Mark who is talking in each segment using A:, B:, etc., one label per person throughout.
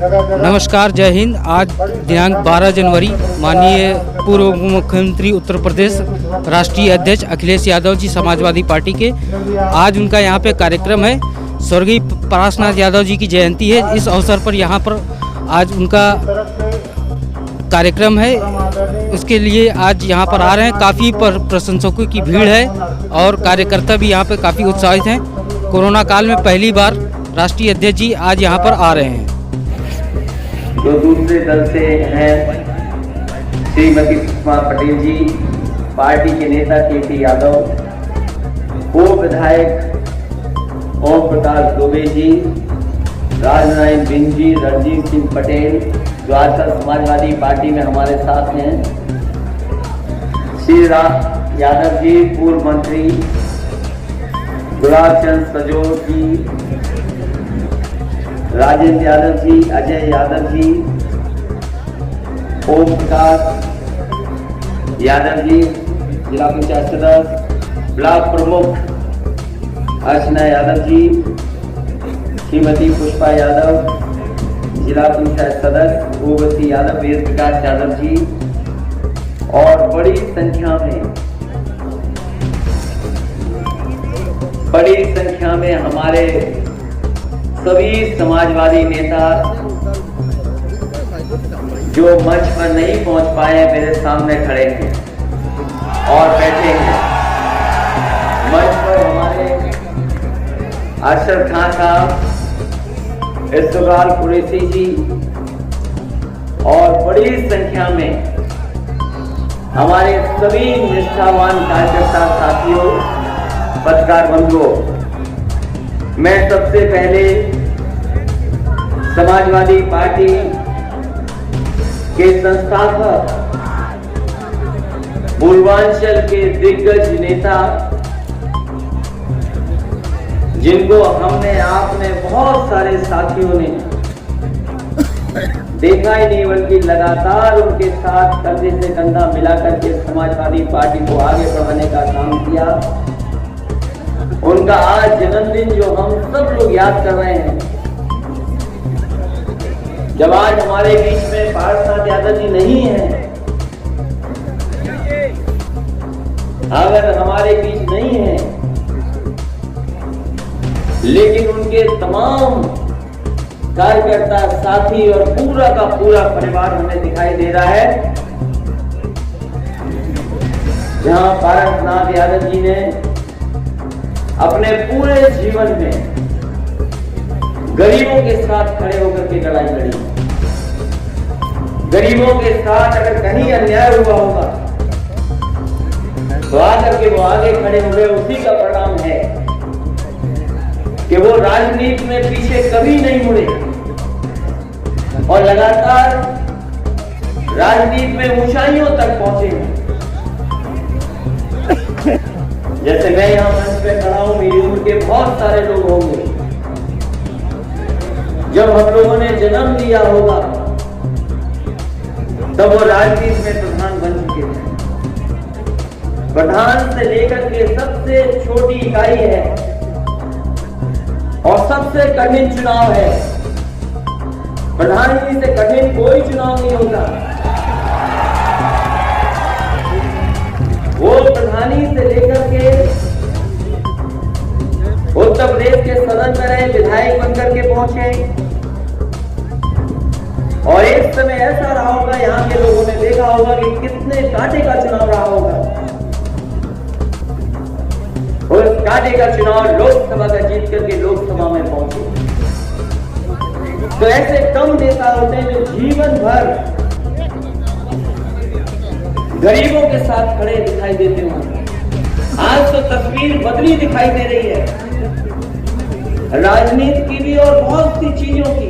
A: नमस्कार, जय हिंद। आज दिनांक 12 जनवरी माननीय पूर्व मुख्यमंत्री उत्तर प्रदेश राष्ट्रीय अध्यक्ष अखिलेश यादव जी समाजवादी पार्टी के, आज उनका यहाँ पे कार्यक्रम है। स्वर्गीय परासनाथ यादव जी की जयंती है। इस अवसर पर यहाँ पर आज उनका कार्यक्रम है। इसके लिए आज यहाँ पर आ रहे हैं। काफ़ी प्रशंसकों की भीड़ है और कार्यकर्ता भी यहाँ पे काफ़ी उत्साहित हैं। कोरोना काल में पहली बार राष्ट्रीय अध्यक्ष जी आज यहाँ पर आ रहे हैं।
B: जो दूसरे दल से हैं श्रीमती सुषमा पटेल जी, पार्टी के नेता KT यादव, पूर्व विधायक ओम प्रकाश दुबे जी, राजनारायण बिंद जी, रणजीत सिंह पटेल जो आजकल समाजवादी पार्टी में हमारे साथ हैं, श्री राम यादव जी पूर्व मंत्री, गुलाब चंद सजोर जी, राजेंद्र यादव जी, अजय यादव जी, ओम प्रकाश यादव जी, जिला पंचायत सदस्य, ब्लॉक प्रमुख अर्चना यादव जी, श्रीमती पुष्पा यादव, जिला पंचायत सदस्य ओवसी यादव, वीर प्रकाश यादव जी, और बड़ी संख्या में हमारे सभी समाजवादी नेता जो मंच पर नहीं पहुंच पाए मेरे सामने खड़े हैं और बैठे हैं। मंच पर हमारे अरशद खान साहब, इस्तुगाल कुरैशी जी और बड़ी संख्या में हमारे सभी निष्ठावान कार्यकर्ता साथियों, पत्रकार बंधुओं, मैं सबसे पहले समाजवादी पार्टी के संस्थापक, पूर्वांचल के दिग्गज नेता, जिनको आपने बहुत सारे साथियों ने देखा ही नहीं, बल्कि लगातार उनके साथ कंधे से कंधा मिलाकर के समाजवादी पार्टी को आगे बढ़ाने का काम किया। उनका आज जन्मदिन जो हम सब लोग याद कर रहे हैं, जब आज हमारे बीच में परासनाथ यादव जी नहीं है, अगर हमारे बीच नहीं है, लेकिन उनके तमाम कार्यकर्ता साथी और पूरा का पूरा परिवार हमें दिखाई दे रहा है। जहां परासनाथ यादव जी ने अपने पूरे जीवन में गरीबों के साथ खड़े होकर के लड़ाई लड़ी। गरीबों के साथ अगर कहीं अन्याय हुआ होगा तो आकर के वो आगे खड़े हुए। उसी का परिणाम है कि वो राजनीति में पीछे कभी नहीं मुड़े और लगातार राजनीति में ऊंचाइयों तक पहुंचे हैं। जैसे मैं यहाँ मंच पे खड़ा हूं, मेरी उम्र के बहुत सारे लोग होंगे, जब हम लोगों ने जन्म लिया होगा तब वो राजनीति में प्रधान बन चुके थे। प्रधान से लेकर के सबसे छोटी इकाई है और सबसे कठिन चुनाव है। प्रधान जी से कठिन कोई चुनाव नहीं होता। वो प्रधानी से लेकर के उत्तर प्रदेश के सदन में रहे, विधायक बनकर के पहुंचे, और एक समय ऐसा रहा होगा, यहाँ के लोगों ने देखा होगा कि कितने कांटे का चुनाव रहा होगा। और उस कांटे का चुनाव लोकसभा का जीत करके लोकसभा में पहुंचे। तो ऐसे कम नेता होते हैं जो जीवन भर गरीबों के साथ खड़े दिखाई देते हैं। आज तो तस्वीर बदली दिखाई दे रही है, राजनीति की भी और बहुत सी चीजों की।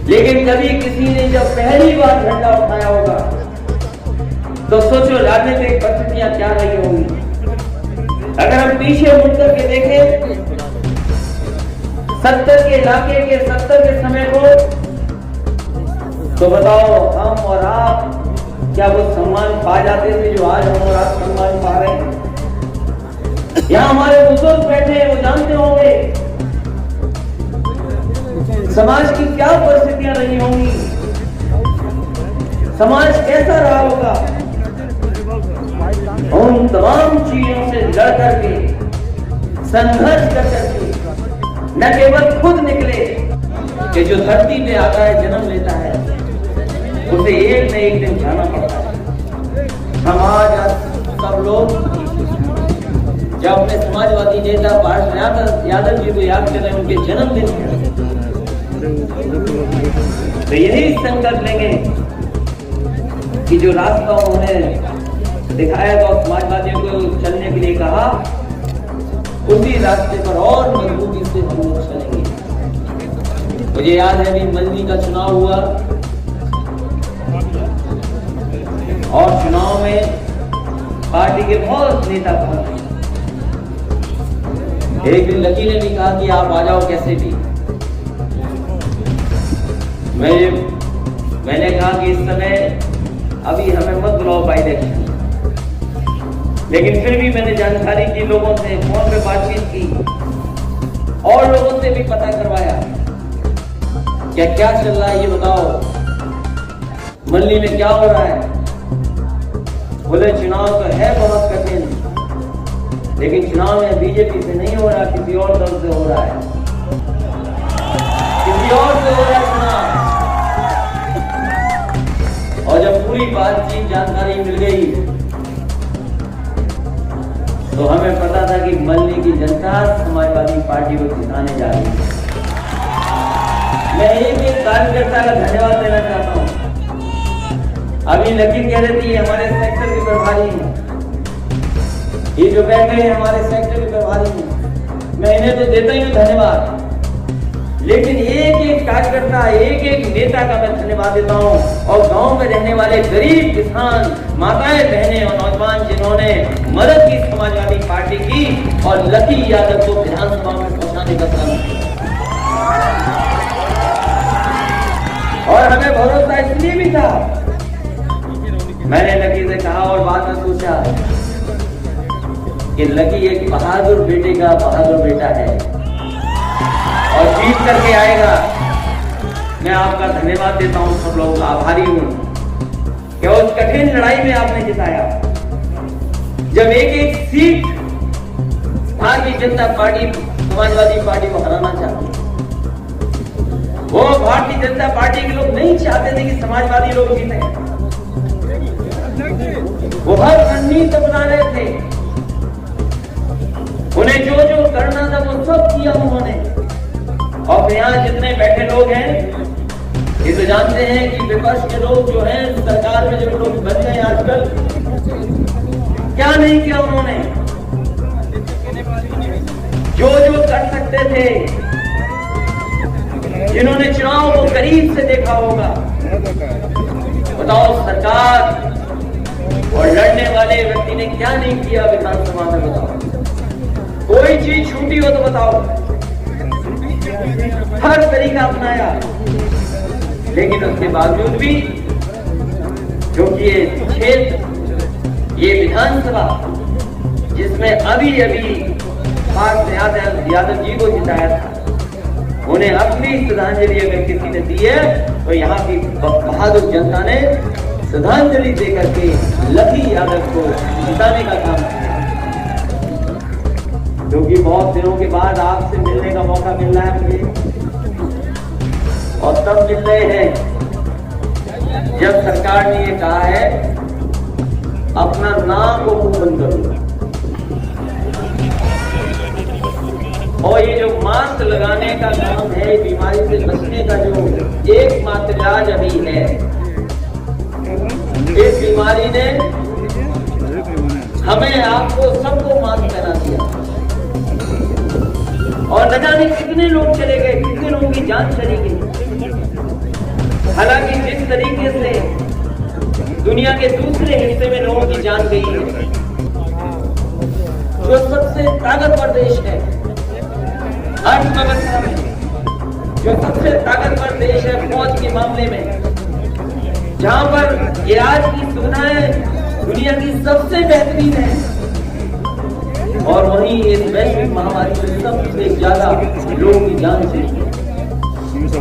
B: लेकिन कभी किसी ने जब पहली बार झंडा उठाया होगा तो सोचो राजनीतिक परिस्थितियां क्या रही होंगी। अगर हम पीछे मुड़कर के देखें 70 के इलाके के 70 के समय को, तो बताओ हम और आप क्या वो सम्मान पा जाते थे जो आज हम और आप सम्मान पा रहे हैं। यहाँ हमारे बुजुर्ग बैठे हैं, वो जानते होंगे समाज की क्या परिस्थितियां रही होंगी, समाज कैसा रहा होगा। उन तमाम चीजों से लड़ करके, संघर्ष कर करके न केवल खुद निकले कि जो धरती पे आता है, जन्म लेता है, उसे एक न एक दिन जाना पड़ता है। हम आज सब लोग जब अपने समाजवादी नेता पार्थ यादव जी को याद कर रहे हैं, उनके जन्मदिन है, तो यही संकल्प लेंगे कि जो रास्ता उन्होंने दिखाया था, समाजवादियों को चलने के लिए कहा, उसी रास्ते पर और मजबूती से हम लोग चलेंगे। मुझे याद है अभी मंडी का चुनाव हुआ और चुनाव में पार्टी के बहुत नेता पहुंचे। एक दिन लकी ने भी कहा कि आप आ जाओ कैसे भी। मैंने कहा कि इस समय अभी हमें मत बुलाओ बाई इलेक्शन, लेकिन फिर भी मैंने जानकारी की, लोगों से फोन पे बातचीत की और लोगों से भी पता करवाया क्या क्या चल रहा है, ये बताओ मंडी में क्या हो रहा है। बोले चुनाव तो है बहुत कठिन, लेकिन चुनाव में बीजेपी से नहीं हो रहा, किसी और दल से हो रहा है, किसी और से हो रहा है चुनाव। और जब पूरी बातचीत जानकारी मिल गई तो हमें पता था कि मल्ली की जनता समाजवादी पार्टी को जिताने जा रही है। मैं एक कार्यकर्ता का धन्यवाद देना चाहता हूं। अभी लकी कह रही थी हमारे सेक्टर के प्रभारी हैं, ये जो बैठे हैं हमारे सेक्टर के प्रभारी हैं, मैं इन्हें तो देता ही हूं धन्यवाद, लेकिन एक एक कार्यकर्ता, एक एक नेता का मैं धन्यवाद देता हूं। और गांव में रहने वाले गरीब किसान, माताएं, बहनें और नौजवान जिन्होंने मदद की समाजवादी पार्टी की और लकी यादव को विधानसभा में पहुंचाने का काम किया। और हमें भरोसा इसलिए भी था, मैंने लकी से कहा और बाद में सोचा कि लकी एक बहादुर बेटे का बहादुर बेटा है और जीत करके आएगा। मैं आपका धन्यवाद देता हूं, सब लोगों का आभारी हूं कि उस कठिन लड़ाई में आपने जिताया। जब एक एक seat Bharatiya Janata party Samajwadi party को हराना चाहती, वो भारतीय जनता पार्टी के लोग नहीं चाहते थे कि समाजवादी लोग जीते, वो हर रणनीति बना रहे थे, उन्हें जो जो करना था वो सब किया उन्होंने। और यहाँ जितने बैठे लोग हैं ये तो जानते हैं कि विपक्ष के लोग जो हैं, सरकार में जो लोग बन गए आजकल, क्या नहीं किया उन्होंने। जो जो कर सकते थे, जिन्होंने चुनाव को करीब से देखा होगा, बताओ सरकार और लड़ने वाले व्यक्ति ने क्या नहीं किया विधानसभा में, बताओ। कोई चीज छूटी हो तो बताओ, हर तरीका अपनाया, लेकिन उसके बावजूद भी क्योंकि ये क्षेत्र, ये विधानसभा जिसमें अभी अभी पार्थ यादव जी को जिताया था, उन्हें अपनी श्रद्धांजलि अगर किसी ने दी है तो यहाँ की बहादुर जनता ने श्रद्धांजलि देकर के लकी यादव को जिताने का काम किया। क्योंकि बहुत दिनों के बाद आपसे मिलने का मौका मिल रहा है मुझे, और तब मिल रहे हैं जब सरकार ने ये कहा है अपना नाम को मुंह बंद करो। और ये जो मास्क लगाने का काम है, बीमारी से बचने का जो एकमात्र इलाज अभी है, इस बीमारी ने हमें आपको सबको मास्क पहना दिया और न जाने कितने लोग चले गए, कितने लोगों की जान चली गई। हालांकि जिस तरीके से दुनिया के दूसरे हिस्से में लोगों की जान गई है, जो सबसे ताकतवर देश है अर्थव्यवस्था में, जो सबसे ताकतवर देश है फौज के मामले में, जहां पर इलाज की सुविधाएं दुनिया की सबसे बेहतरीन है, और वहीं इस वैश्विक महामारी में सबसे ज्यादा लोगों की जान चली है।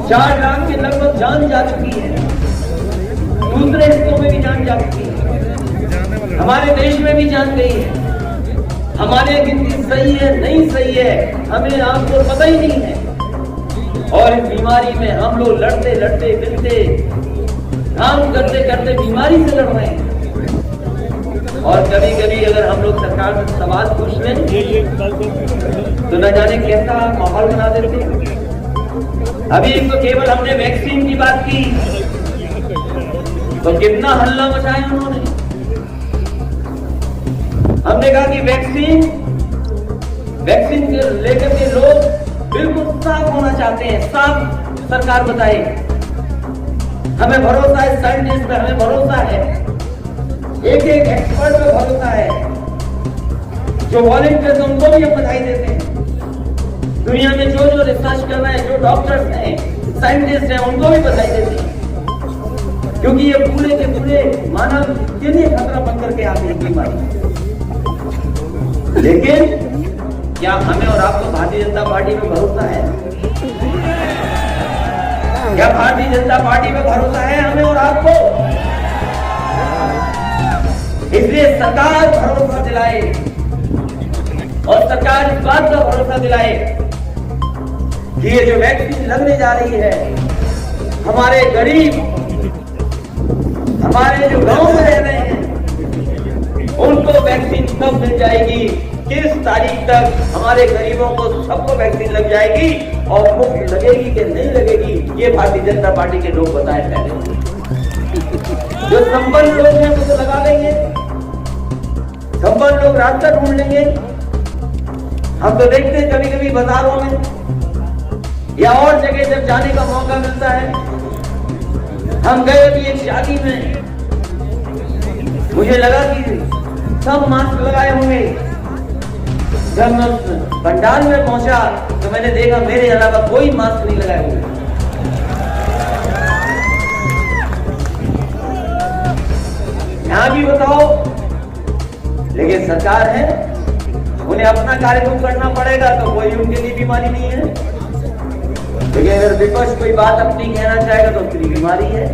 B: 4 लाख के लगभग जान जा चुकी है, दूसरे हिस्सों में भी जान जा चुकी है, हमारे देश में भी जान गई है। हमारे गिनती सही है नहीं सही है हमें आपको पता ही नहीं है, और इस बीमारी में हम लोग लड़ते लड़ते मिलते काम करते करते बीमारी से लड़ रहे हैं। और कभी कभी अगर हम लोग सरकार से सवाल पूछ लें तो न जाने कैसा माहौल बना देते। अभी तो केवल हमने वैक्सीन की बात की तो कितना हल्ला मचाया उन्होंने। हमने कहा कि वैक्सीन के लेकर के लोग बिल्कुल साफ होना चाहते हैं, साफ सरकार बताए। हमें भरोसा है साइंटिस्ट पे, हमें भरोसा है, एक एक्सपर्ट पे भरोसा है, जो वॉलंटियर्स उनको भी हम बधाई देते हैं। दुनिया में जो जो रिसर्च कर रहे हैं, जो डॉक्टर्स हैं, साइंटिस्ट हैं, उनको भी बधाई देते हैं, क्योंकि ये पूरे के पूरे मानव के लिए खतरा बन करके आती है बीमारी। लेकिन क्या हमें और आपको भारतीय जनता पार्टी पे भरोसा है? क्या भारतीय जनता पार्टी पे भरोसा है हमें और आपको? इसलिए सरकार भरोसा दिलाए और सरकार इस बात का भरोसा दिलाए कि ये जो वैक्सीन लगने जा रही है, हमारे गरीब, हमारे जो गांव में रह रहे हैं, उनको वैक्सीन कब मिल जाएगी, किस तारीख तक हमारे गरीबों को सबको वैक्सीन लग जाएगी और मुफ्त लगेगी कि नहीं लगेगी, ये भारतीय जनता पार्टी के लोग बताएं पहले। जो संपन्न लोग हैं वो तो लगा लेंगे, संपन्न लोग रास्ता ढूंढ लेंगे। हम तो देखते हैं कभी कभी बाजारों में या और जगह जब जाने का मौका मिलता है, हम गए अभी एक शादी में, मुझे लगा कि सब मास्क लगाए होंगे। जब मैं उस पंडाल में पहुंचा तो मैंने देखा मेरे अलावा कोई मास्क नहीं लगाए हुए। यहां भी बताओ, लेकिन सरकार है, उन्हें अपना कार्यक्रम करना पड़ेगा, तो कोई उनके लिए बीमारी नहीं है। लेकिन अगर विपक्ष कोई बात अपनी कहना चाहेगा तो उसकी बीमारी है।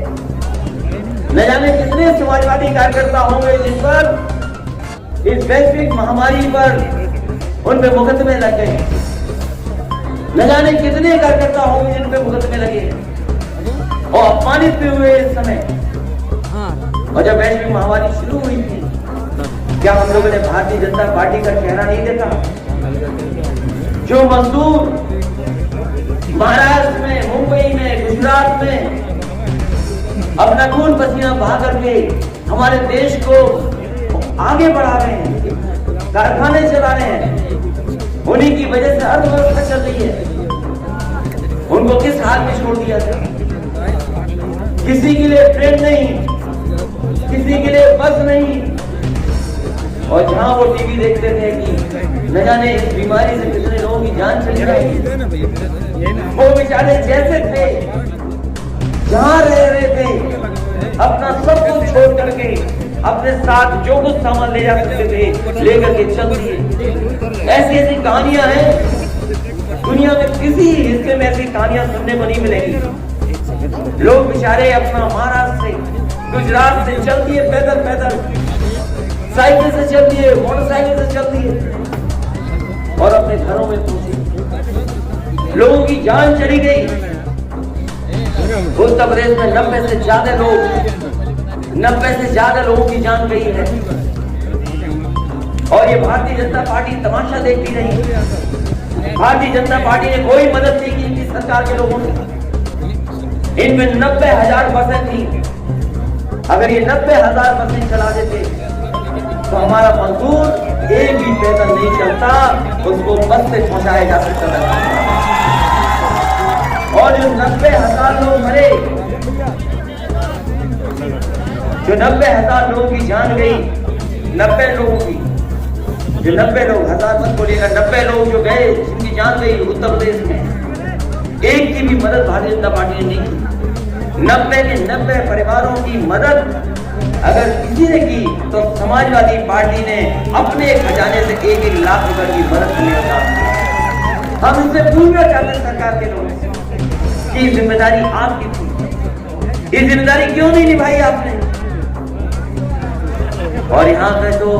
B: न जाने कितने समाजवादी कार्यकर्ता होंगे जिन पर इस वैश्विक महामारी पर उन पे मुकदमे लग गए, न जाने कितने कार्यकर्ता होंगे जिन पे मुकदमे लगे और अपमानित भी हुए इस समय। और जब वैश्विक महामारी शुरू हुई थी, क्या हम लोगों ने भारतीय जनता पार्टी का चेहरा नहीं देखा? जो मजदूर महाराष्ट्र में, मुंबई में, गुजरात में अपना खून पसीना बहा करके हमारे देश को आगे बढ़ा रहे हैं, कारखाने चला रहे हैं, उन्हीं की वजह से अर्थव्यवस्था चल रही है। उनको किस हाल में छोड़ दिया था? किसी के लिए ट्रेन नहीं, किसी के लिए बस नहीं, और जहां वो टीवी देखते थे कि न जाने इस बीमारी से कितने लोगों की जान चली जाएगी, वो बेचारे जैसे थे, जहां रह रहे थे, अपना सब कुछ छोड़ करके अपने साथ जो कुछ सामान ले जा सकते थे लेकर के चल दिए। ऐसी ऐसी कहानियां हैं दुनिया में, किसी हिस्से में ऐसी कहानियां सुनने को नहीं मिलेगी। लोग बेचारे अपना महाराष्ट्र से, गुजरात से चल दिए, पैदल पैदल, साइकिल से चल दिए, मोटरसाइकिल से चल दिए और अपने घरों में पहुंचे। लोगों की जान चली गई। उत्तर प्रदेश में 90 से ज्यादा लोगों की जान गई है और ये भारतीय जनता पार्टी तमाशा देखती रही। भारतीय जनता पार्टी ने कोई मदद नहीं की इनकी सरकार के लोगों ने। इनमें 90,000 बसें थी। अगर ये 90,000 बसें चला देते तो हमारा मजदूर एक भी पैदल नहीं चलता, उसको बस से पहुंचाया जा सकता था। और जो 90,000 लोग मरे, जो 90,000 लोगों की जान गई, 90 लोगों की, जो 90 लोग, 1000 मत बोलिएगा, 90 लोग जो गए, जिनकी जान गई उत्तर प्रदेश में, एक की भी मदद भारतीय जनता पार्टी ने नहीं की। 90 के 90 परिवारों की मदद अगर किसी ने की तो समाजवादी पार्टी ने अपने खजाने से 1-1 लाख रुपए की मदद की। हम इससे पूछना चाहते हैं सरकार के लोगों से ये जिम्मेदारी आपकी थी, ये जिम्मेदारी क्यों नहीं निभाई आपने? और यहाँ पे तो